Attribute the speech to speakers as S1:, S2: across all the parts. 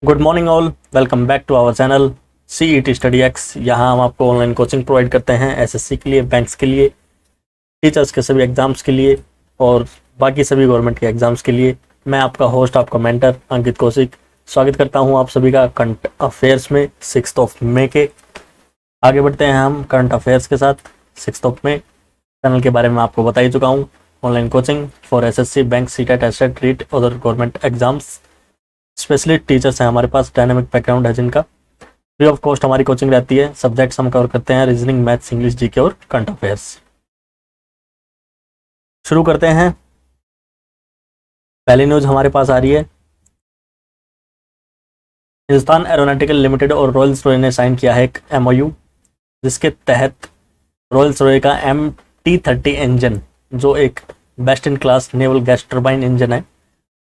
S1: Good morning all, welcome back to our channel CET study X. यहाँ हम आपको online coaching provide करते हैं SSC के लिए, बैंक्स के लिए, टीचर्स के सभी एग्जाम्स के लिए और बाकी सभी गवर्नमेंट के एग्जाम्स के लिए। मैं आपका होस्ट, आपका मेंटर अंकित कौशिक स्वागत करता हूँ आप सभी का करंट अफेयर्स में 6 मई के। आगे बढ़ते हैं हम करंट अफेयर्स के साथ। 6 मई चैनल के बारे में आपको बता ही चुका हूँ। Online coaching for SSC, bank, CTET, SET, REET, other government exams. Specialist teachers हैं हमारे पास, डायनामिक बैकग्राउंड है जिनका। फ्री ऑफ कॉस्ट हमारी कोचिंग रहती है। सब्जेक्ट्स हम कवर करते हैं रीजनिंग, मैथ्स, इंग्लिश, जीके और करंट अफेयर्स। शुरू करते हैं। पहली न्यूज हमारे पास आ रही है, हिंदुस्तान एरोनॉटिकल लिमिटेड और रॉयल्स रॉय ने साइन किया है एक MOU, जिसके तहत रॉयल्स रॉय का MT30 इंजन, जो एक best in class naval gas turbine engine है,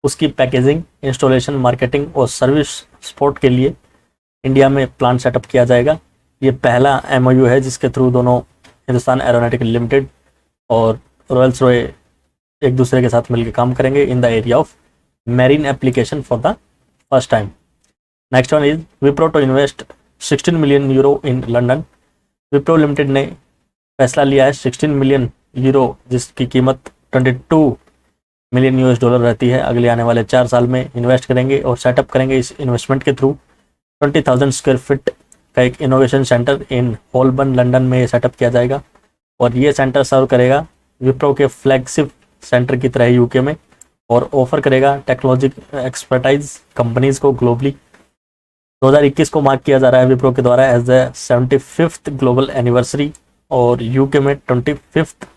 S1: उसकी पैकेजिंग, इंस्टॉलेशन, मार्केटिंग और सर्विस सपोर्ट के लिए इंडिया में प्लांट सेटअप किया जाएगा। ये पहला MOU है जिसके थ्रू दोनों हिंदुस्तान एरोनॉटिकल लिमिटेड और रॉयल्स रॉय एक दूसरे के साथ मिलकर काम करेंगे in the area of marine application for the first time. Next one is Wipro to invest 16 million euro in London. Wipro limited ने फैसला लिया है 16 मिलियन यूरो, जिसकी कीमत 22 मिलियन US डॉलर रहती है, अगले आने वाले 4 साल में इन्वेस्ट करेंगे और सेटअप करेंगे। इस इन्वेस्टमेंट के थ्रू 20,000 स्क्वायर फीट का एक इनोवेशन सेंटर इन होलबर्न लंदन में ये सेटअप किया जाएगा और ये सेंटर सर्व करेगा विप्रो के फ्लैगशिप सेंटर की तरह यूके में और ऑफर करेगा टेक्नोलॉजी एक्सपर्टाइज कंपनीज को ग्लोबली। 2021 को मार्क किया जा रहा है विप्रो के द्वारा as the 75th global anniversary और यूके में 25th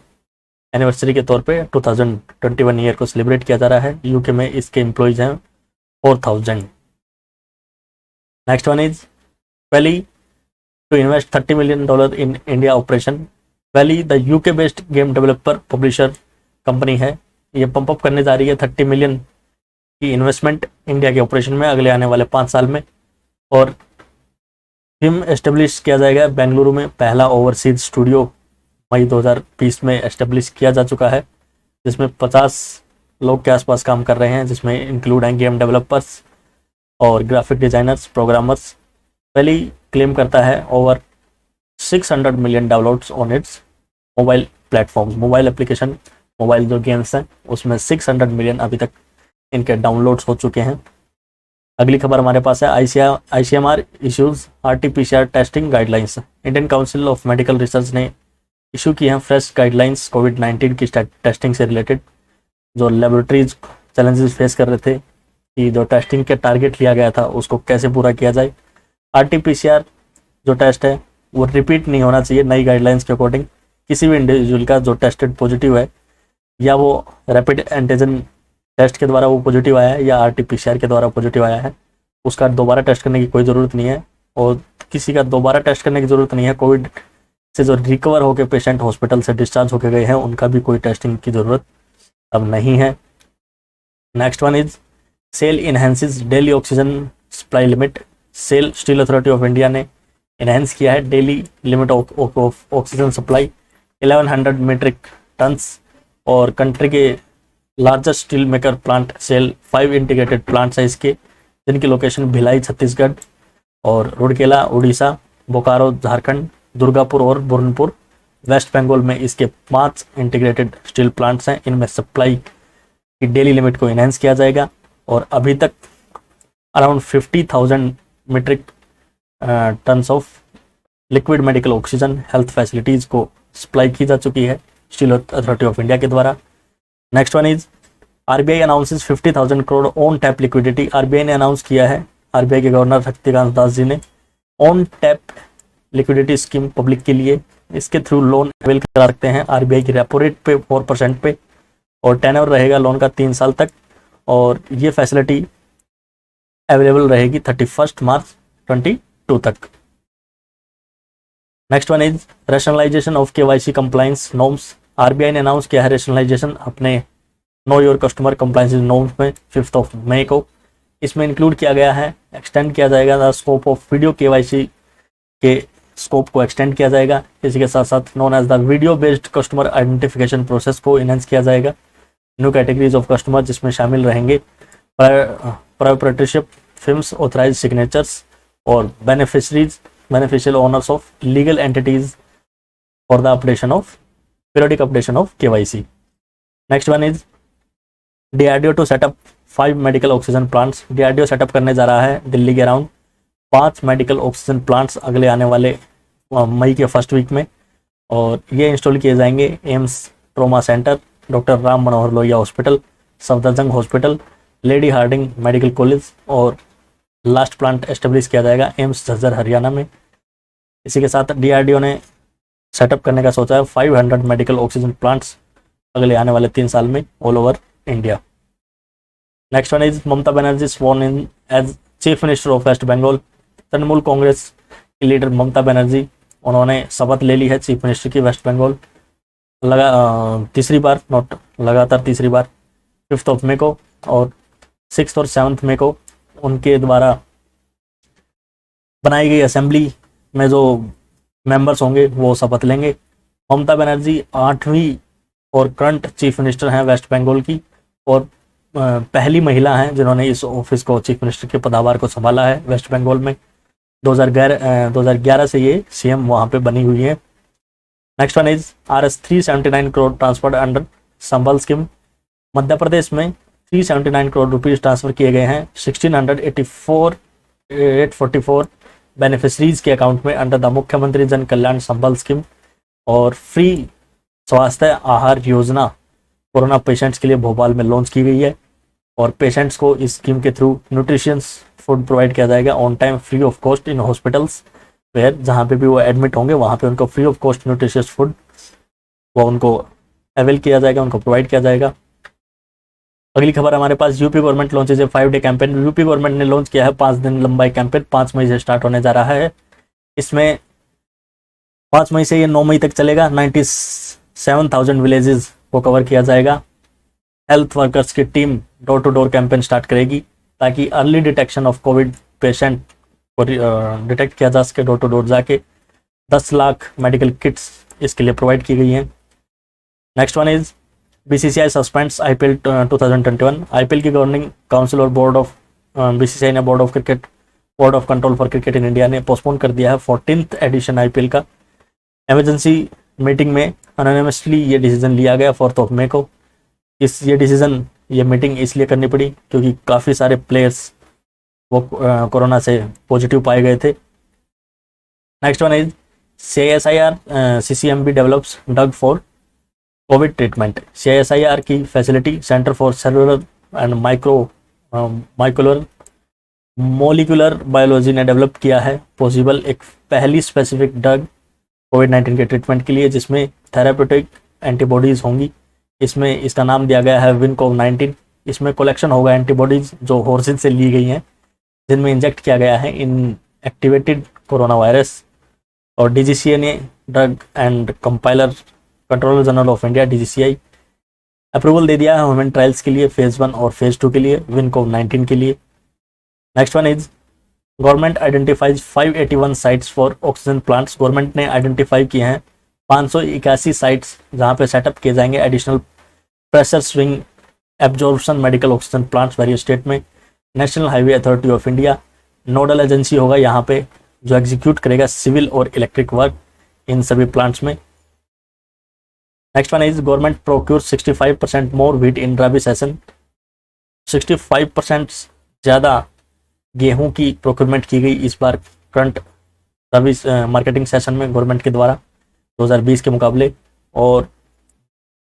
S1: एनिवर्सरी के तौर पे 2021 ईयर को सेलिब्रेट किया जा रहा है। यूके में इसके एम्प्लॉयज हैं 4,000। Next one is Kwalee to invest $30 million in India operation. Kwalee the UK based game developer publisher company है, ये पंप अप करने जा रही है 30 मिलियन की इन्वेस्टमेंट इंडिया के ऑपरेशन में अगले आने वाले 5 साल में। और टीम एस्टेब्लिश किया जाएगा बेंगलुरु में। पहला ओवरसीज स्टूडियो मई 2020 में एस्टेब्लिश किया जा चुका है, जिसमें 50 लोग के आसपास काम कर रहे हैं, जिसमें इंक्लूड हैं गेम डेवलपर्स और ग्राफिक डिजाइनर्स, प्रोग्रामर्स। पहली क्लेम करता है over 600 million downloads on it's mobile platforms. Mobile application, mobile जो गेम्स हैं उसमें 600 मिलियन अभी तक इनके डाउनलोड्स हो चुके हैं। अगली खबर हमारे पास है, ICMR issues RT-PCR testing guidelines. Indian council of medical research ने इशू की हैं फ्रेश गाइडलाइंस कोविड-19 की टेस्टिंग से रिलेटेड। जो लेबोरेटरीज चैलेंजेस फेस कर रहे थे कि जो टेस्टिंग के टारगेट लिया गया था उसको कैसे पूरा किया जाए। RT-PCR जो टेस्ट है वो रिपीट नहीं होना चाहिए नई गाइडलाइंस के अकॉर्डिंग। किसी भी इंडिविजुअल का जो टेस्टेड पॉजिटिव है, या वो रैपिड एंटीजन टेस्ट के द्वारा वो पॉजिटिव आया है या RT-PCR के द्वारा पॉजिटिव आया है, उसका दोबारा टेस्ट करने की कोई ज़रूरत नहीं है। और किसी का दोबारा टेस्ट करने की ज़रूरत नहीं है। कोविड से जो रिकवर होकर पेशेंट हॉस्पिटल से डिस्चार्ज होकर गए हैं उनका भी कोई टेस्टिंग की ज़रूरत अब नहीं है। Next one is SAIL enhances daily oxygen supply limit. SAIL steel authority of India ने इनहेंस किया है daily limit of oxygen supply 1100 metric tonnes. और कंट्री के largest steel maker plant SAIL 5 integrated plants है इसके, जिनकी लोकेशन भिलाई छत्तीसगढ़ और रुड़केला उड़ीसा, बोकारो झारखंड, दुर्गापुर और बुरनपुर वेस्ट बंगाल में इसके 5 इंटीग्रेटेड स्टील प्लांट्स हैं। इनमें सप्लाई की डेली लिमिट को इनहेंस किया जाएगा और अभी तक around 50,000 metric tons of liquid medical oxygen health facilities को सप्लाई की जा चुकी है स्टील अथॉरिटी ऑफ इंडिया के द्वारा। Next one is RBI announces 50,000 crore on tap liquidity. RBI ने अनाउंस किया है, RBI के गवर्नर शक्तिकांत दास जी ने, on tap liquidity scheme public के लिए। इसके थ्रू लोन अवेल करा सकते हैं RBI की रेपो रेट पे 4% पे और टेन्योर रहेगा लोन का 3 साल तक और ये फैसिलिटी अवेलेबल रहेगी 31 मार्च 2022 तक। Next one is rationalisation of KYC compliance norms. RBI ने अनाउंस किया है रैशनलाइजेशन अपने know your customer compliance norms में 5 मई को। इसमें इंक्लूड किया गया है, एक्सटेंड किया जाएगा the scope of video KYC के स्कोप को एक्सटेंड किया जाएगा। इसी के साथ साथ known as the video based customer identification process को इनहेंस किया जाएगा। न्यू कैटेगरीज ऑफ कस्टमर जिसमें शामिल रहेंगे प्रोप्राइटरशिप, फिल्म्स, ऑथराइज सिग्नेचर्स और beneficial owners of legal entities for the updation of periodic updation of KYC. Next one is DRDO to set up 5 medical oxygen plants. DRDO setup करने जा रहा है दिल्ली के around 5 medical oxygen plants अगले आने वाले मई के फर्स्ट वीक में, और ये इंस्टॉल किए जाएंगे AIIMS trauma centre, doctor Ram Manohar Lohia hospital, Safdarjung hospital, Lady Hardinge Medical College, और लास्ट प्लांट एस्टेब्लिश किया जाएगा एम्स झज्जर हरियाणा में। इसी के साथ DRDO ने सेटअप करने का सोचा है 500 मेडिकल ऑक्सीजन प्लांट्स अगले आने वाले 3 साल में all over India. Next one is Mamata Banerjee sworn in as chief minister of West Bengal. Trinamool Congress की लीडर ममता बनर्जी, उन्होंने शपथ ले ली है चीफ मिनिस्टर की वेस्ट बंगाल, तीसरी बार, नॉट लगातार तीसरी बार, 5 मई को और 6 और 7 मई को उनके द्वारा बनाई गई असेंबली में जो मेंबर्स होंगे वो शपथ लेंगे। ममता बनर्जी 8वीं और करंट चीफ मिनिस्टर हैं वेस्ट बंगाल की, और पहली महिला हैं जिन्होंने इस ऑफिस को, चीफ मिनिस्टर के पदभार को संभाला है वेस्ट बंगाल में। 2011 से ये CM वहाँ पे बनी हुई है। Next one is Rs 379 crore transferred under Sambal scheme. Madhya Pradesh में 379 करोड़ रुपीज ट्रांसफर किए गए हैं 1684 बेनिफिशरीज के अकाउंट में अंडर द मुख्यमंत्री जन कल्याण संबल स्कीम, और फ्री स्वास्थ्य आहार योजना कोरोना पेशेंट्स के लिए भोपाल में लॉन्च की गई है, और पेशेंट्स को इस स्कीम के थ्रू न्यूट्रिशियस फूड प्रोवाइड किया जाएगा on time free of cost in hospitals, where जहाँ पे भी वो एडमिट होंगे वहाँ पे उनको free of cost nutritious food वो उनको अवेल किया जाएगा, उनको प्रोवाइड किया जाएगा। अगली खबर हमारे पास, यूपी गवर्नमेंट लॉन्चेज ए 5-डे कैंपेन। यूपी गवर्नमेंट ने लॉन्च किया है 5 दिन लंबा कैंपेन, 5 मई से स्टार्ट होने जा रहा है। इसमें 5 मई से ये 9 मई तक चलेगा। 97,000 विलेजेस को कवर किया जाएगा। हेल्थ वर्कर्स की team door to door campaign start करेगी ताकि early detection of covid patient को डिटेक्ट किया जा सके। डोर टू डोर जाके 10 लाख मेडिकल किट्स इसके लिए प्रोवाइड की गई हैं। Next one is BCCI suspends IPL 2021। IPL की गवर्निंग काउंसिल और बोर्ड ऑफ BCCI ने board of control for cricket in India ने पोस्टपोन कर दिया है 14th एडिशन IPL का। इमरजेंसी मीटिंग में अनोनिमसली ये डिसीजन लिया गया 4 मई को। ये मीटिंग इसलिए करनी पड़ी क्योंकि काफ़ी सारे प्लेयर्स वो कोरोना से पॉजिटिव पाए गए थे। Next one is CSIR CCMB develops drug for Covid treatment. CSIR की facility centre for cellular and molecular biology ने डेवलप किया है पॉसिबल एक पहली स्पेसिफिक ड्रग कोविड-19 के ट्रीटमेंट के लिए, जिसमें थेराप्यूटिक एंटीबॉडीज़ होंगी। इसमें इसका नाम दिया गया है विनकोव-19। इसमें कलेक्शन होगा एंटीबॉडीज़ जो हॉर्सेज से ली गई हैं, जिनमें इंजेक्ट किया गया है इन एक्टिवेटेड कोरोना वायरस। और DGCA ने drug and compiler controller general of India DGCI approval दे दिया है ह्यूमन ट्रायल्स के लिए फेज़ 1 और फेज़ 2 के लिए विनकोव-19 के लिए। Next one is government identifies 581 sites for oxygen plants. Government ने आइडेंटिफाई किए हैं 581 साइट्स जहां पे सेटअप किए जाएंगे additional pressure swing absorption medical oxygen plants various state में। National highway authority of India nodal agency होगा यहाँ पे, जो एग्जीक्यूट करेगा सिविल और इलेक्ट्रिक वर्क इन सभी प्लांट्स में। Next one is government procure 65% more wheat in rabi session. 65% ज़्यादा गेहूं की प्रोक्योरमेंट की गई इस बार करंट रबी मार्केटिंग सेशन में गवर्नमेंट के द्वारा 2020 के मुकाबले, और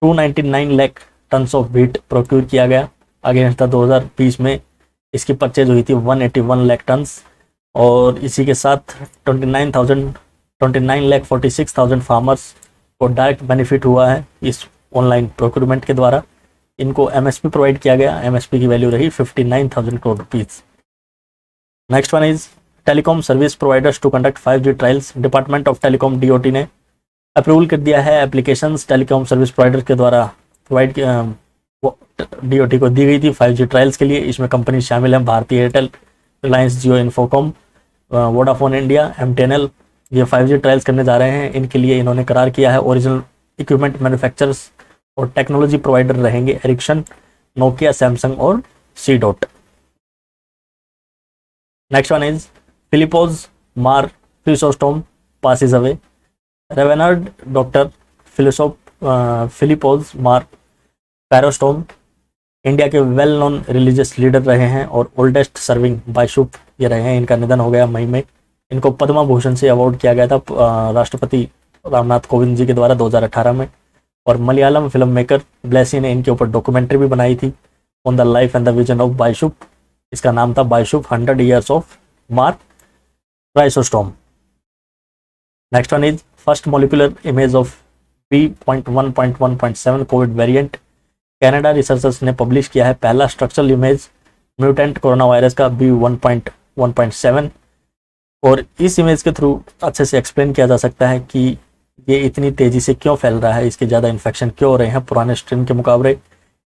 S1: 299 lakh tons of wheat procure किया गया। अगेंस्ट 2020 में इसकी परचेज हुई थी 181 लाख टन्स, और इसी के साथ 29,46,000 फार्मर्स को डायरेक्ट बेनिफिट हुआ है इस ऑनलाइन प्रोक्योरमेंट के द्वारा। इनको MSP प्रोवाइड किया गया। MSP की वैल्यू रही 59,000 crore rupees. Next one is telecom service providers to conduct 5G trials. Department of telecom DOT ने अप्रूवल कर दिया है एप्लीकेशंस टेलीकॉम सर्विस प्रोवाइडर के द्वारा प्रोवाइड DOT को दी गई थी 5G ट्रायल्स के लिए। इसमें कंपनी शामिल हैं भारती एयरटेल, रिलायंस जियो इन्फोकॉम, वोडाफोन इंडिया, MTNL। ये 5G ट्रायल्स करने जा रहे हैं। इनके लिए इन्होंने करार किया है। ओरिजिनल इक्विपमेंट मैन्युफैक्चरर्स और टेक्नोलॉजी प्रोवाइडर रहेंगे एरिक्सन, नोकिया, सैमसंग और C. Next one is Philipose मार क्रिसोस्टोम passes away. Reverend Dr. Philipose मार पैरोस्टोम इंडिया के वेल नोन रिलीजियस लीडर रहे हैं और ओल्डेस्ट सर्विंग बाइशुप ये रहे हैं। इनका निधन हो गया मई में। इनको पद्मा भूषण से अवार्ड किया गया था राष्ट्रपति रामनाथ कोविंद जी के द्वारा 2018 में। और मलयालम फिल्म मेकर ब्लेसी ने इनके ऊपर डॉक्यूमेंट्री भी बनाई थी on the life and the vision of bishop. इसका नाम था bishop 100 years of Mar Chrysostom. Next one is first molecular image of B.1.1.7 covid variant. Canada researchers ने पब्लिश किया है पहला structural image mutant corona virus का B.1.1.7। और इस इमेज के थ्रू अच्छे से एक्सप्लेन किया जा सकता है कि ये इतनी तेजी से क्यों फैल रहा है, इसके ज़्यादा इन्फेक्शन क्यों हो रहे हैं पुराने स्ट्रेन के मुकाबले।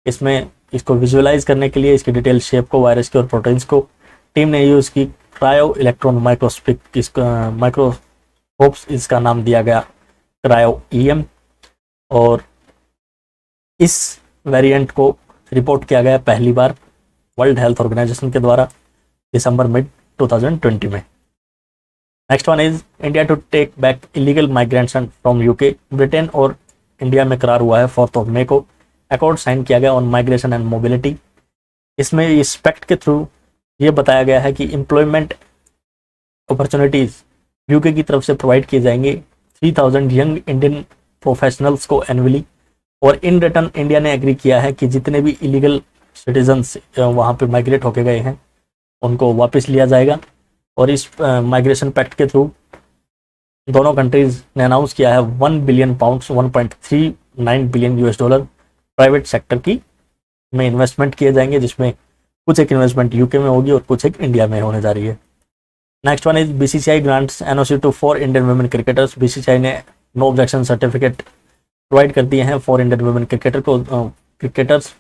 S1: इसमें इसको विजुअलाइज करने के लिए इसकी डिटेल शेप को, वायरस की और प्रोटीन्स को टीम ने यूज़ की क्रायो इलेक्ट्रॉन माइक्रोस्कोप, माइक्रोस्कोप्स इसका नाम दिया गया क्रायो EM। और इस वेरिएंट को रिपोर्ट किया गया पहली बार वर्ल्ड हेल्थ ऑर्गेनाइजेशन के द्वारा दिसंबर मिड 2020 में। Next one is India to take back illegal migration from UK. Britain और इंडिया में करार हुआ है 4 मई को। अकॉर्ड साइन किया गया ऑन माइग्रेशन एंड मोबिलिटी। इसमें इस पैक्ट के थ्रू ये बताया गया है कि एम्प्लॉयमेंट अपॉर्चुनिटीज यूके की तरफ से प्रोवाइड किए जाएंगे 3000 यंग इंडियन प्रोफेशनल्स को एनुअली। और इन रिटर्न इंडिया ने एग्री किया है कि जितने भी इलीगल सिटीजन्स वहाँ पे माइग्रेट होके गए हैं उनको वापस लिया जाएगा। और इस माइग्रेशन पैक्ट के थ्रू दोनों कंट्रीज ने अनाउंस किया है 1 billion pounds 1.39 billion US$ private sector की में इन्वेस्टमेंट किए जाएंगे, जिसमें कुछ एक इन्वेस्टमेंट यूके में होगी और कुछ एक इंडिया में होने जा रही है। Next one is BCCI grants NOC to 4 Indian women cricketers. BCCI ने नो ऑब्जेक्शन सर्टिफिकेट प्रोवाइड कर दिए हैं 4 इंडियन वुमेन क्रिकेटर्स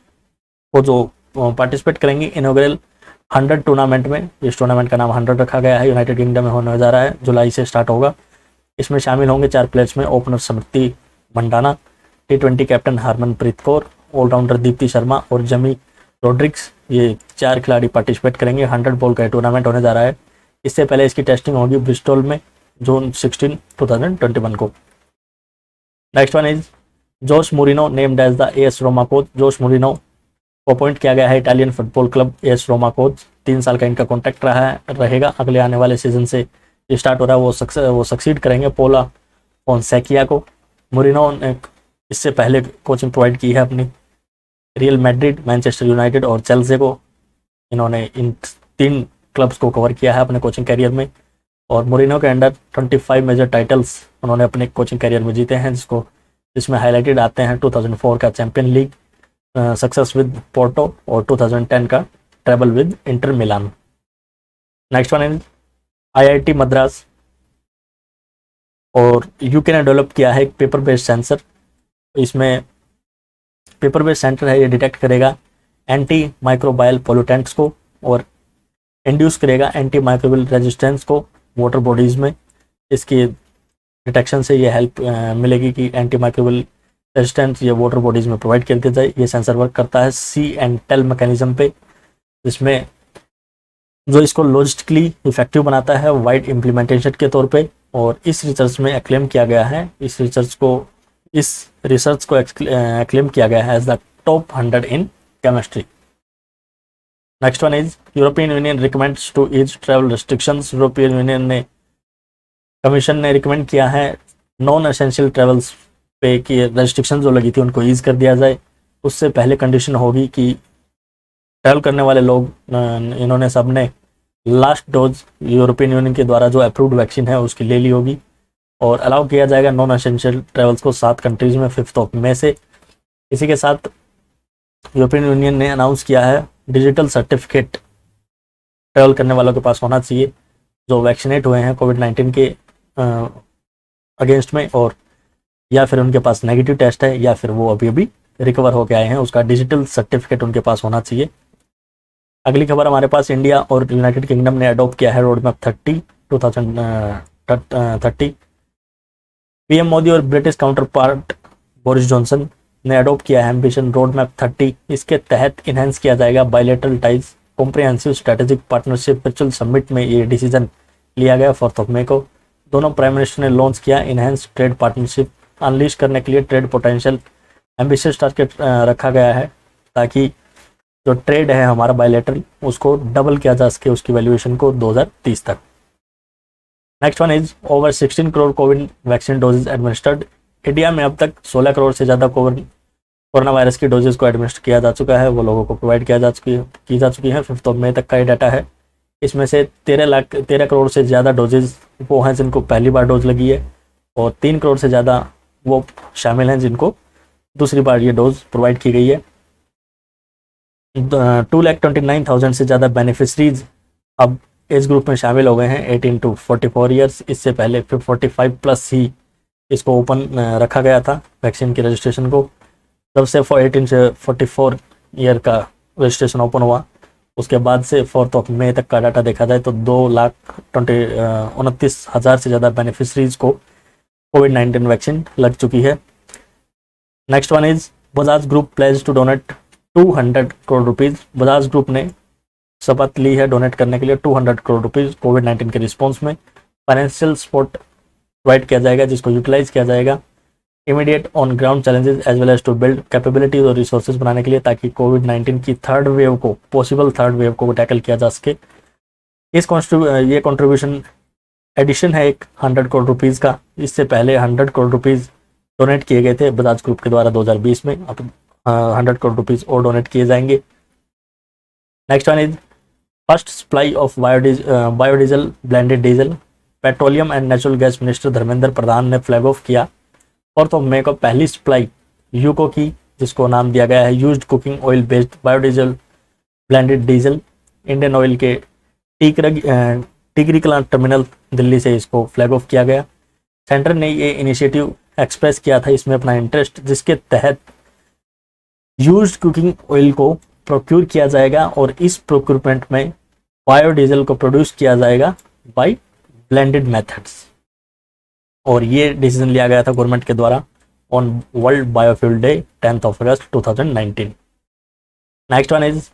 S1: को जो पार्टिसिपेट करेंगे इनॉग्रल 100 टूर्नामेंट में। इस टूर्नामेंट का नाम 100 रखा गया है। यूनाइटेड किंगडम में होने जा रहा है, जुलाई से स्टार्ट होगा। इसमें शामिल होंगे 4 प्लेयर्स में opener Smriti Mandhana, T20 captain Harmanpreet Kaur, all rounder Deepti Sharma और जमी रोड्रिक्स। ये 4 खिलाड़ी पार्टिसिपेट करेंगे। 100 बॉल का टूर्नामेंट होने जा रहा है। इससे पहले इसकी टेस्टिंग होगी ब्रिस्टॉल में जून 16, 2021 को। Next one is Jose Mourinho named as the AS Roma coach. Jose Mourinho को अपॉइंट किया गया है Italian football club AS Roma coach. 3 साल का इनका कॉन्ट्रैक्ट रहेगा। अगले आने वाले सीजन से स्टार्ट हो रहा है, वो सक्सीड करेंगे पोला फोनसेकिया को। मूरिनो ने इससे पहले कोचिंग प्रोवाइड की है अपनी रियल मैड्रिड, मैनचेस्टर यूनाइटेड और चेल्सी को। इन्होंने इन 3 क्लब्स को कवर किया है अपने कोचिंग करियर में। और मूरिनो के अंडर 25 मेजर टाइटल्स उन्होंने अपने कोचिंग करियर में जीते हैं, जिसमें हाईलाइटेड आते हैं 2004 का champion league success with Porto और 2010 का treble with Inter Milan. Next one is IIT Madras और यूके ने डेवलप किया है एक पेपर बेस्ड सेंसर। इसमें पेपर बेस्ड सेंसर है, ये डिटेक्ट करेगा एंटी माइक्रोबायल पोल्यूटेंट्स को और इंड्यूस करेगा एंटी माइक्रोबियल रेजिस्टेंस को वाटर बॉडीज़ में। इसकी डिटेक्शन से ये हेल्प मिलेगी कि एंटी माइक्रोबियल रेजिस्टेंस ये वाटर बॉडीज़ में प्रोवाइड कर दिया जाए। ये सेंसर वर्क करता है C&Tell मैकेनिज्म पे, जिसमें जो इसको लॉजिस्टिकली इफेक्टिव बनाता है वाइड इम्प्लीमेंटेशन के तौर पे। और इस रिसर्च में एक्लेम किया गया है, इस रिसर्च को एक्लेम किया गया है as the top 100 in chemistry. Next one is European Union recommends to ease travel restrictions. European Union ने कमीशन ने रिकमेंड किया है नॉन एसेंशियल ट्रैवल्स पे कि रेस्ट्रिक्शन जो लगी थी उनको ईज कर दिया जाए। उससे पहले कंडीशन होगी कि ट्रैवल करने वाले लोग इन्होंने सबने लास्ट डोज यूरोपियन यूनियन के द्वारा जो अप्रूव्ड वैक्सीन है उसकी ले ली होगी। और अलाउ किया जाएगा नॉन एसेंशियल ट्रैवल्स को 7 कंट्रीज में 5 मई से। इसी के साथ यूरोपियन यूनियन ने अनाउंस किया है डिजिटल सर्टिफिकेट ट्रैवल करने वालों के पास होना चाहिए जो वैक्सीनेट हुए हैं कोविड-19 के अगेंस्ट में, और या फिर उनके पास नेगेटिव टेस्ट है या फिर वो अभी रिकवर होकर आए हैं, उसका डिजिटल सर्टिफिकेट उनके पास होना चाहिए। अगली खबर हमारे पास इंडिया और यूनाइटेड किंगडम ने अडॉप्ट किया है रोड मैप 2030। PM मोदी और British counter part Boris Johnson ने अडॉप्ट किया है एम्बिशन रोड मैप 30। इसके तहत इन्हेंस किया जाएगा bilateral ties comprehensive strategic partnership virtual summit में ये डिसीजन लिया गया 4 मई को। दोनों प्राइम मिनिस्टर ने लॉन्च किया इनहेंस ट्रेड पार्टनरशिप अनलीश करने के लिए ट्रेड पोटेंशियल एम्बिशियस टारगेट रखा गया है ताकि जो ट्रेड है हमारा बायलैटरल उसको डबल किया जा सके उसकी वैल्यूएशन को 2030 तक। Next one is over 16 crore covid vaccine doses administered. India में अब तक 16 करोड़ से ज़्यादा कोरोना वायरस की डोजेज को एडमिनिस्टर किया जा चुका है, वो लोगों को प्रोवाइड की जा चुकी है। 5 मई तक का ये डाटा है। इसमें से 13 करोड़ से ज़्यादा डोजेज वो हैं जिनको पहली बार डोज लगी है और 3 करोड़ से ज़्यादा वो शामिल हैं जिनको दूसरी बार ये डोज प्रोवाइड की गई है। 2,29,000 से ज़्यादा बेनिफिशरीज अब एज ग्रुप में शामिल हो गए हैं 18 to 44 ईयर्स। इससे पहले 45 प्लस ही इसको ओपन रखा गया था वैक्सीन के रजिस्ट्रेशन को। जब से 18 से 44 ईयर का रजिस्ट्रेशन ओपन हुआ उसके बाद से 4 मई तक का डाटा देखा जाए तो 2,29,000 से ज़्यादा बेनिफिशरीज को कोविड-19 वैक्सीन लग चुकी है। Next one is Bajaj group pledge to donate 200 crore rupees. Bajaj group ने शपथ ली है डोनेट करने के लिए 200 करोड़ रुपीज़ कोविड-19 के रिस्पॉन्स में। फाइनेंशियल सपोर्ट प्रोवाइड किया जाएगा जिसको यूटिलाइज किया जाएगा immediate on ground challenges as well as to build capabilities और रिसोर्सेज बनाने के लिए ताकि कोविड-19 की पॉसिबल थर्ड वेव को टैकल किया जा सके। ये कॉन्ट्रीब्यूशन एडिशन है एक 100 करोड़ रुपीज़ का। इससे पहले 100 करोड़ रुपीज़ डोनेट किए गए थे बजाज ग्रुप के द्वारा 2020 में। अब 100 करोड़ रुपीज़ और डोनेट किए जाएंगे। Next one is first supply of biodiesel blended diesel. Petroleum and natural gas minister Dharmendra Pradhan ने फ्लैग ऑफ किया 4 मई को पहली सप्लाई यूको की जिसको नाम दिया गया है used cooking oil based biodiesel blended diesel. Indian oil के टिकरी कला टर्मिनल दिल्ली से इसको फ्लैग ऑफ किया गया। सेंटर ने ये इनिशिएटिव एक्सप्रेस किया था इसमें अपना इंटरेस्ट जिसके तहत यूज्ड कुकिंग ऑयल को प्रोक्यूर किया जाएगा और इस प्रोक्यूरमेंट में बायोडीजल को प्रोड्यूस किया जाएगा बाय ब्लेंडेड मेथड्स। और ये डिसीजन लिया गया था गवर्नमेंट के द्वारा on world biofuel day 10 August 2019। Next one is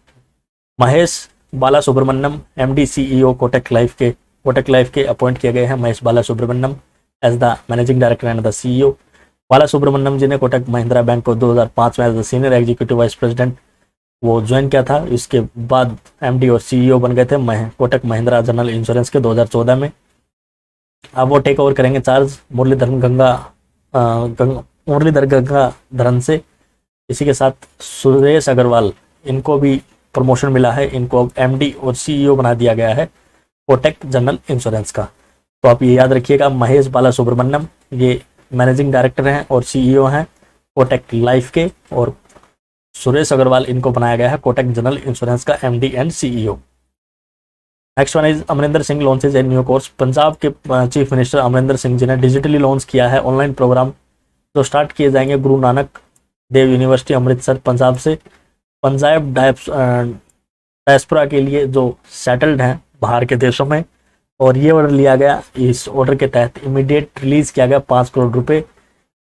S1: Mahesh Bala Subramanian MD CEO Kotak life के अपॉइंट किए गए हैं Mahesh Bala Subramanian as the managing director and the CEO। Bala Subramanian ji ने कोटक महिंद्रा बैंक को 2005 में as the senior executive vice president वो ज्वाइन किया था। इसके बाद MD और CEO बन गए थे कोटक महिंद्रा जनरल इंश्योरेंस के 2014 में। अब वो टेक ओवर करेंगे चार्ज मुरलीधर गंगाधरन से। इसी के साथ सुरेश अग्रवाल इनको भी प्रमोशन मिला है, इनको अब MD और CEO बना दिया गया है कोटक जनरल इंश्योरेंस का। तो आप ये याद रखिएगा महेश बाला सुब्रमण्यम ये मैनेजिंग डायरेक्टर हैं और CEO हैं कोटक लाइफ के और सुरेश अग्रवाल इनको बनाया गया है कोटक जनरल इंश्योरेंस का MD and CEO। Next one is Amarinder Singh launches a new course. Punjab के चीफ मिनिस्टर अमरिंदर सिंह जी ने डिजिटली लॉन्च किया है ऑनलाइन प्रोग्राम जो स्टार्ट किए जाएंगे गुरु नानक देव यूनिवर्सिटी अमृतसर पंजाब से। पंजाब डायस्पोरा के लिए जो सेटल्ड हैं बाहर के देशों में और ये ऑर्डर लिया गया। इस ऑर्डर के तहत इमीडिएट रिलीज किया गया 5 करोड़ रुपए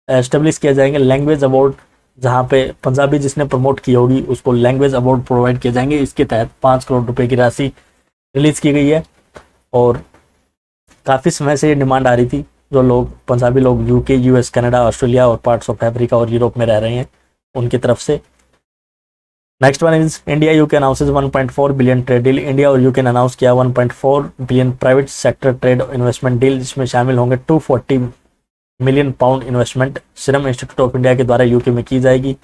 S1: एस्टेब्लिश किए जाएंगे। लैंग्वेज अवार्ड जहाँ पे पंजाबी जिसने प्रमोट की होगी उसको लैंग्वेज अवार्ड प्रोवाइड किए जाएंगे। इसके तहत 5 करोड़ रुपए की राशि रिलीज की गई है और काफ़ी समय से ये डिमांड आ रही थी जो लोग पंजाबी लोग UK US कनाडा ऑस्ट्रेलिया और पार्ट्स ऑफ अफ्रीका और यूरोप में रह रहे हैं उनकी तरफ से। Next one is India UK announces 1.4 billion trade deal. India और UK ने अनाउंस किया 1.4 billion private sector trade investment deal जिसमें शामिल होंगे 240 million pound investment serum institute of India के द्वारा UK में की जाएगी।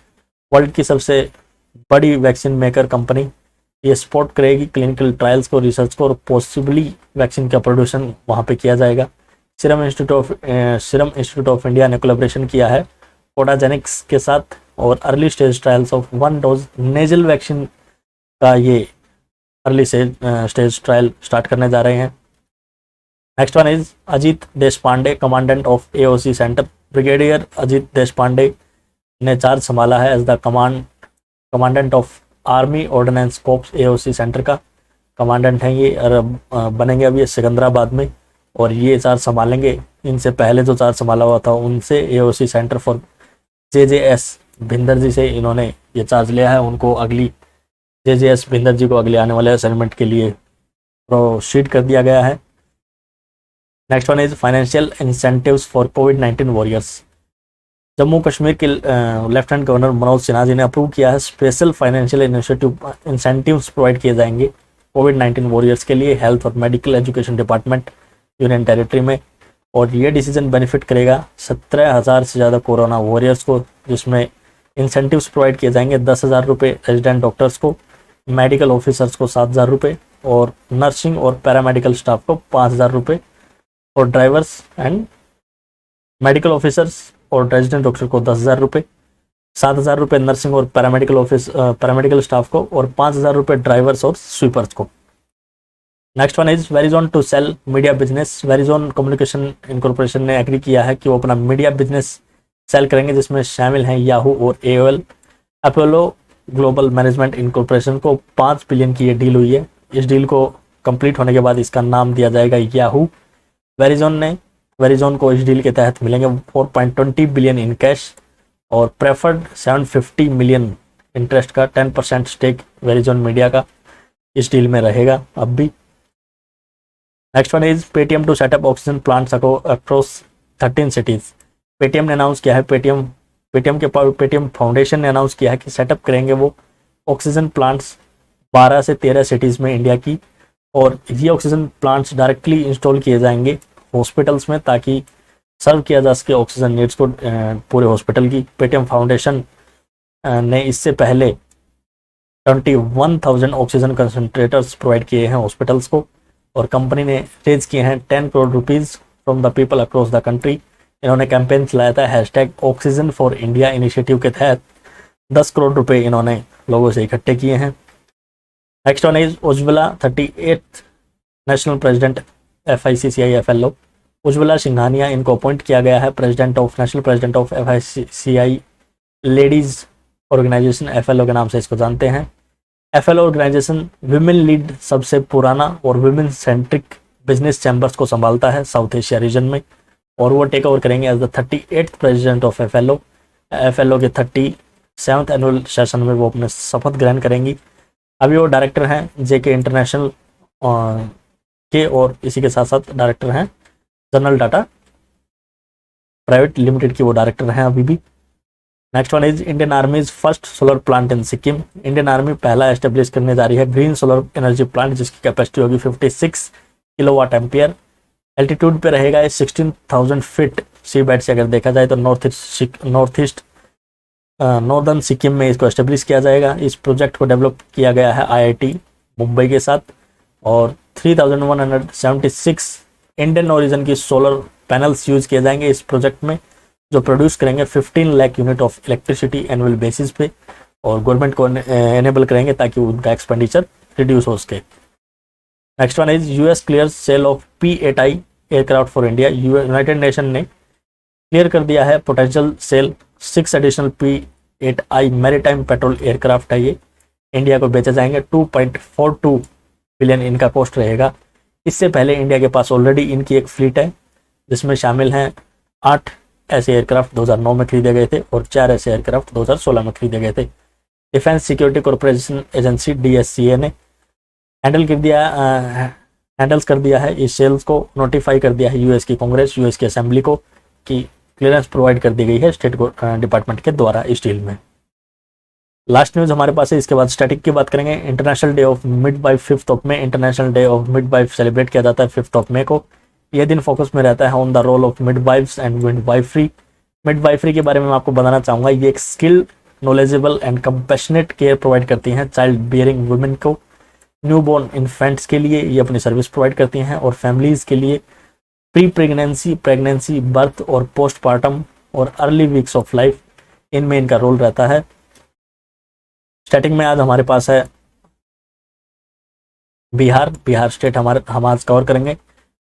S1: वर्ल्ड की सबसे बड़ी वैक्सीन मेकर कंपनी ये सपोर्ट करेगी क्लिनिकल ट्रायल्स को रिसर्च को और पॉसिबली वैक्सीन का प्रोडक्शन वहाँ पे किया जाएगा। सीरम इंस्टीट्यूट ऑफ इंडिया ने कोलैबोरेशन किया है कोडाजेनिक्स के साथ और early stage trials of 1 dose nasal vaccine का ये अर्ली स्टेज ट्रायल स्टार्ट करने जा रहे हैं। Next one is Ajit Deshpande commandant of AOC centre. Brigadier Ajit Deshpande ने चार्ज संभाला है as the commandant of army ordnance corps AOC centre का कमांडेंट हैं ये और बनेंगे अब ये सिकंदराबाद में और ये चार्ज संभालेंगे। इनसे पहले जो चार्ज संभाला हुआ था उनसे AOC centre for JJS Bhinder ji से इन्होंने ये चार्ज लिया है। उनको अगली JJS भिंदर जी को अगले आने वाले असाइनमेंट के लिए प्रोसीड कर दिया गया है। Next one is financial incentives for covid warriors. Jammu Kashmir के लेफ्टिनेंट गवर्नर मनोज सिन्हा जी ने अप्रूव किया है special financial initiative incentives provide किए जाएंगे कोविड-19 वॉरियर्स के लिए हेल्थ और medical education department union territory में। और ये डिसीजन बेनिफिट करेगा 17,000 से ज़्यादा कोरोना वॉरियर्स को, जिसमें इंसेंटिव्स प्रोवाइड किए जाएंगे 10,000 रुपये रेजिडेंट डॉक्टर्स को, मेडिकल ऑफिसर्स को 7,000 रुपये और नर्सिंग और पैरामेडिकल स्टाफ को 5,000 रुपये और ड्राइवर्स एंड मेडिकल ऑफिसर्स और रेजिडेंट डॉक्टर को 10,000 रुपये, 7,000 रुपये नर्सिंग और पैरामेडिकल स्टाफ को और 5,000 रुपये ड्राइवर्स और स्वीपर्स को। Next one is Verizon to sell media business. Verizon communication incorporation ने एग्री किया है कि वो अपना मीडिया बिजनेस सेल करेंगे, जिसमें शामिल हैं याहू और AOL। Apollo global management incorporation को 5 बिलियन की ये डील हुई है। इस डील को कंप्लीट होने के बाद इसका नाम दिया जाएगा याहू। वेरिजोन को इस डील के तहत मिलेंगे 4.20 बिलियन इन कैश और प्रेफर्ड 750 मिलियन इंटरेस्ट का 10% स्टेक वेरिजोन मीडिया का इस डील में रहेगा अब भी। Next one is Paytm to set up oxygen plants across 13 cities. Paytm ने अनाउंस किया है, पेटीएम फाउंडेशन ने अनाउंस किया है कि सेटअप करेंगे वो ऑक्सीजन प्लांट्स 12 से 13 सिटीज़ में इंडिया की। और ये ऑक्सीजन प्लांट्स डायरेक्टली इंस्टॉल किए जाएंगे हॉस्पिटल्स में ताकि सर्व किया जा सके ऑक्सीजन नीड्स को पूरे हॉस्पिटल की। पेटीएम फाउंडेशन ने इससे पहले 21,000 ऑक्सीजन कंसंट्रेटर्स प्रोवाइड किए हैं हॉस्पिटल्स को और कंपनी ने रेज किए हैं 10 crore rupees from the people across the country. इन्होंने कैंपेन चलाया था #ऑक्सीजन फॉर इंडिया इनिशिएटिव के तहत 10 करोड़ रुपए इन्होंने लोगों से इकट्ठे किए हैं। Next one is Ujjwala 38th national president FICCI FLO। Ujjwala Singhania इनको अपॉइंट किया गया है national president of FICCI ladies organisation FLO के नाम से इसको जानते हैं। FLO ऑर्गेनाइजेशन विमेन लीड सबसे पुराना और विमेन सेंट्रिक बिजनेस चैम्बर्स को संभालता है साउथ एशिया रीजन में और वो टेक ओवर करेंगे as the 38th president of FLO के 37th एनुअल सेशन में वो अपने शपथ ग्रहण करेंगी। अभी वो डायरेक्टर हैं JK इंटरनेशनल के और इसी के साथ साथ डायरेक्टर हैं जनरल डाटा प्राइवेट लिमिटेड की वो डायरेक्टर हैं अभी भी। Next one is Indian आर्मीज first solar plant in Sikkim. Indian army पहला एस्टेब्लिश करने जा रही है ग्रीन सोलर एनर्जी प्लांट जिसकी कैपेसिटी होगी 56 किलोवाट एम्पियर। एल्टीट्यूड पे रहेगा ये 16,000 फीट सी बेड से अगर देखा जाए तो नॉर्दर्न सिक्किम में इसको एस्टेब्लिश किया जाएगा। इस प्रोजेक्ट को डेवलप किया गया है IIT मुंबई के साथ और 3,176 इंडियन ओरिजिन की सोलर पैनल्स यूज किए जाएंगे इस प्रोजेक्ट में जो प्रोड्यूस करेंगे 15 lakh unit of electricity annual basis पे और गवर्नमेंट को एनेबल करेंगे ताकि उनका एक्सपेंडिचर रिड्यूस हो सके। Next one is US clear sale of P-8I aircraft for India. United Nation ने क्लियर कर दिया है potential sale 6 additional P-8I maritime patrol aircraft है ये इंडिया को बेचे जाएंगे। 2.42 बिलियन इनका कॉस्ट रहेगा। इससे पहले इंडिया के पास ऑलरेडी इनकी एक फ्लीट है जिसमें शामिल हैं 8 ऐसे एयरक्राफ्ट 2009 में खरीदे गए थे और 4 ऐसे एयरक्राफ्ट 2016 में खरीदे गए थे। Defence security corporation agency DSCA ने हैंडल्स कर दिया है इस सेल्स को, नोटिफाई कर दिया है US की कांग्रेस US की असेंबली को कि क्लियरेंस प्रोवाइड कर दी गई है स्टेट डिपार्टमेंट के द्वारा इस डील में। लास्ट न्यूज़ हमारे पास है, इसके बाद स्टैटिक की बात करेंगे। International day of midwife 5th ऑफ मई। International day of midwife celebrate किया जाता है 5th ऑफ मई को। यह दिन फोकस में रहता है on the role of midwives and midwifery. Midwifery के बारे में मैं आपको बताना चाहूँगा, ये एक skilled, knowledgeable and compassionate care provide करती हैं चाइल्ड बियरिंग वुमेन को। न्यूबॉर्न इन्फेंट्स के लिए ये अपनी सर्विस प्रोवाइड करती हैं और फैमिलीज़ के लिए प्रेगनेंसी, बर्थ और पोस्टमार्टम और अर्ली वीक्स ऑफ लाइफ इनमें इनका रोल रहता है। स्टार्टिंग में आज हमारे पास है बिहार स्टेट हम आज कवर करेंगे।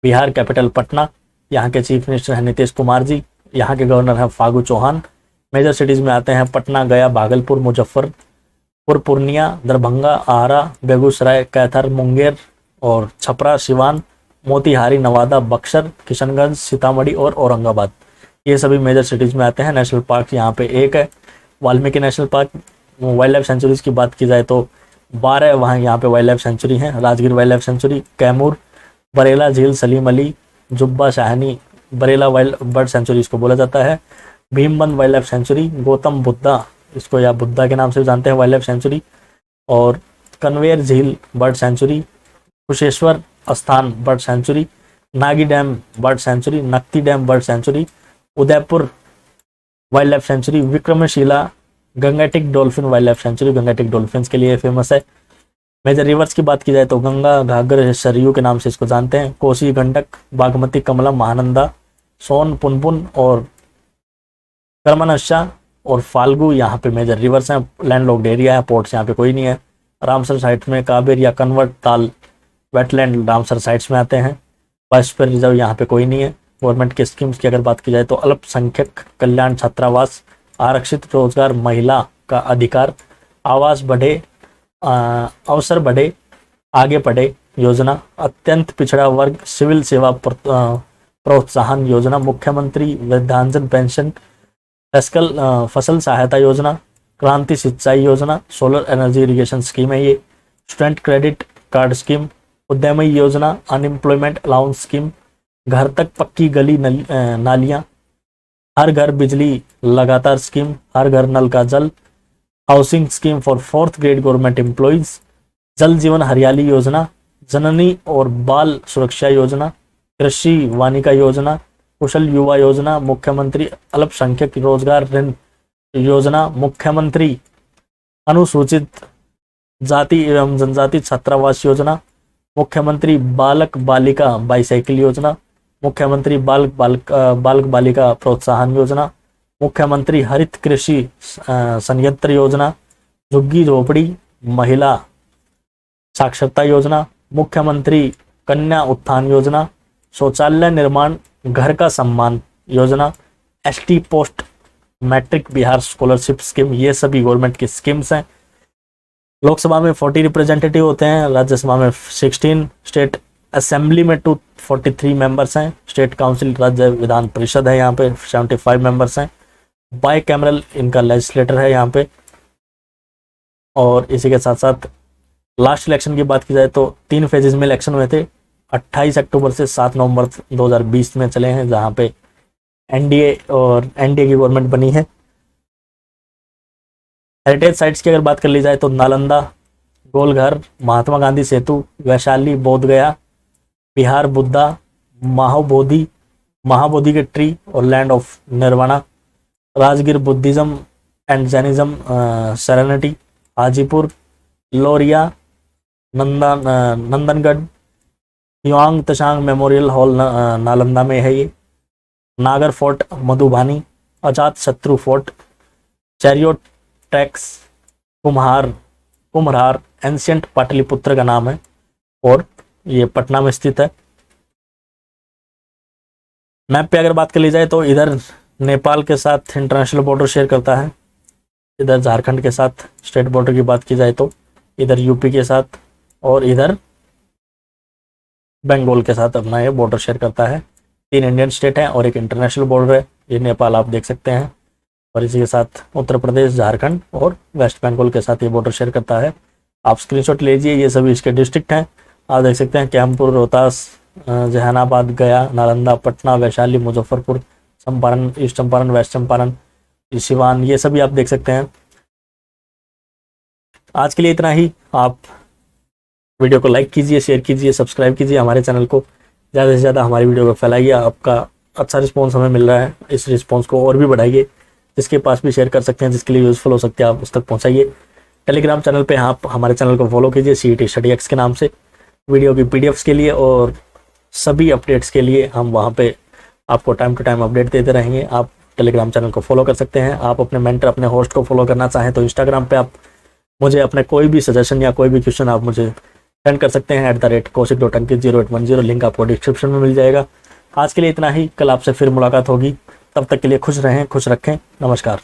S1: बिहार कैपिटल पटना, यहाँ के चीफ मिनिस्टर हैं नीतीश कुमार जी, यहाँ के गवर्नर हैं फागू चौहान। मेजर सिटीज़ में आते हैं पटना, गया, भागलपुर, मुजफ्फरपुर, पूर्णिया, दरभंगा, आरा, बेगूसराय, कैथर, मुंगेर और छपरा, सिवान, मोतिहारी, नवादा, बक्सर, किशनगंज, सीतामढ़ी और औरंगाबाद, ये सभी मेजर सिटीज़ में आते हैं। नेशनल पार्क यहाँ पे एक है Valmiki national park. Wild life sanctuaries की बात की जाए तो 12 वहाँ यहाँ पे वाइल्ड लाइफ सेंचुरी हैं। Rajgir wildlife sanctuary, Kaimur, Barela झील, Salim Ali, Jubba Sahni Barela wild bird sanctuary इसको बोला जाता है। Bhimbandh wildlife sanctuary, Gautam Buddha, इसको या बुद्धा के नाम से जानते हैं, वाइल्ड लाइफ सेंचुरी। और कन्वेयर झील bird sanctuary, Kusheshwar Asthan bird sanctuary, Nagi dam bird sanctuary, Nakti dam bird sanctuary, Udaipur wildlife sanctuary, Vikramshila Gangetic dolphin wildlife sanctuary, Gangetic dolphin के लिए फेमस है। मेजर रिवर्स की बात की जाए तो गंगा, घाघर, सरयू के नाम से इसको जानते हैं। कोसी, गंडक, बागमती, कमला, महानंदा, सोन, पुनपुन और कर्मनशा और फाल्गु यहाँ पे मेजर रिवर्स हैं। लैंडलॉक्ड एरिया है, पोर्ट्स यहाँ पे कोई नहीं है। रामसर साइट्स में काबेर या कन्वर्ट ताल वेटलैंड रामसर साइट्स में आते हैं। बायोस्फीयर रिजर्व यहाँ पे कोई नहीं है। गवर्नमेंट के स्कीम्स की अगर बात की जाए तो अल्पसंख्यक कल्याण छात्रावास, आरक्षित रोजगार, महिला का अधिकार, आवास बढ़े, अवसर बढ़े, आगे पढ़े योजना, अत्यंत पिछड़ा वर्ग सिविल सेवा प्रोत्साहन योजना, मुख्यमंत्री वृद्धांजन पेंशन, फसल सहायता योजना, क्रांति सिंचाई योजना, सोलर एनर्जी इरिगेशन स्कीम है ये, स्टूडेंट क्रेडिट कार्ड स्कीम, उद्यमी योजना, अनएम्प्लॉयमेंट अलाउंस स्कीम, घर तक पक्की गली नालियां, हर घर बिजली लगातार स्कीम, हर घर नल का जल, housing scheme for 4th grade government employees, जल जीवन हरियाली योजना, जननी और बाल सुरक्षा योजना, कृषि वानिका योजना, कुशल युवा योजना, मुख्यमंत्री अल्पसंख्यक रोजगार ऋण योजना, मुख्यमंत्री अनुसूचित जाति एवं जनजाति छात्रावास योजना, मुख्यमंत्री बालक बालिका बाईसाइकिल योजना, मुख्यमंत्री बालक बालिका प्रोत्साहन योजना, मुख्यमंत्री हरित कृषि संयंत्र योजना, झुग्गी झोपड़ी महिला साक्षरता योजना, मुख्यमंत्री कन्या उत्थान योजना, शौचालय निर्माण घर का सम्मान योजना, ST post matric Bihar scholarship scheme, ये सभी गवर्नमेंट की स्कीम्स हैं। लोकसभा में 40 रिप्रेजेंटेटिव होते हैं, राज्यसभा में 16, स्टेट असेंबली में 243 मेंबर्स हैं, स्टेट काउंसिल राज्य विधान परिषद है यहाँ पे 75 मेंबर्स हैं, बाई कैमरल इनका लेजिस्लेटर है यहाँ पे। और इसी के साथ साथ लास्ट इलेक्शन की बात की जाए तो 3 फेजेस में इलेक्शन हुए थे, 28 अक्टूबर से 7 नवंबर 2020 में चले हैं, जहाँ पे एनडीए की गवर्नमेंट बनी है। हेरिटेज साइट्स की अगर बात कर ली जाए तो नालंदा, गोलघर, महात्मा गांधी सेतु, वैशाली, बोधगया, बिहार बुद्धा, महाबोधि के ट्री और land of Nirvana, Rajgir Buddhism and Jainism serenity, Hajipur, Lauriya, Nandangarh, Hiuen Tsang memorial hall Nalanda में है ये, Nagar fort Madhubani, Ajatshatru fort, चैरियो टैक्स, कुम्हार एंशियंट पाटलिपुत्र का नाम है और ये पटना में स्थित है। मैप पे अगर बात कर ली जाए तो इधर नेपाल के साथ इंटरनेशनल बॉर्डर शेयर करता है, इधर झारखंड के साथ स्टेट बॉर्डर की बात की जाए तो इधर यूपी के साथ और इधर बंगाल के साथ अपना ये बॉर्डर शेयर करता है। 3 इंडियन स्टेट हैं और एक इंटरनेशनल बॉर्डर है, ये नेपाल आप देख सकते हैं। और इसी के साथ उत्तर प्रदेश, झारखंड और वेस्ट बंगाल के साथ ये बॉर्डर शेयर करता है। आप स्क्रीनशॉट लीजिए, ये सभी इसके डिस्ट्रिक्ट हैं, आप देख सकते हैं कैमपुर, रोहतास, जहानाबाद, गया, नालंदा, पटना, वैशाली, मुजफ्फरपुर, चंपारण, ईस्ट चंपारण, वेस्ट चंपारण, सिवान, ये सभी आप देख सकते हैं। आज के लिए इतना ही। आप वीडियो को लाइक कीजिए, शेयर कीजिए, सब्सक्राइब कीजिए हमारे चैनल को, ज़्यादा से ज़्यादा हमारी वीडियो को फैलाइए। आपका अच्छा रिस्पॉन्स हमें मिल रहा है, इस रिस्पॉन्स को और भी बढ़ाइए। जिसके पास भी शेयर कर सकते हैं, जिसके लिए यूज़फुल हो सकते हैं, आप उस तक पहुँचाइए। टेलीग्राम चैनल पे आप हमारे चैनल को फॉलो कीजिए, CET स्टडी एक्स के नाम से। वीडियो की PDFs के लिए और सभी अपडेट्स के लिए हम वहाँ पे आपको टाइम टू टाइम अपडेट देते रहेंगे। आप टेलीग्राम चैनल को फॉलो कर सकते हैं। आप अपने मेंटर, अपने होस्ट को फॉलो करना चाहें तो इंस्टाग्राम पे आप मुझे अपने कोई भी सजेशन या कोई भी क्वेश्चन आप मुझे सेंड कर सकते हैं @kaushik.ankit0810। लिंक आपको डिस्क्रिप्शन में मिल जाएगा। आज के लिए इतना ही, कल आपसे फिर मुलाकात होगी। तब तक के लिए खुश रहें, खुश रखें। नमस्कार।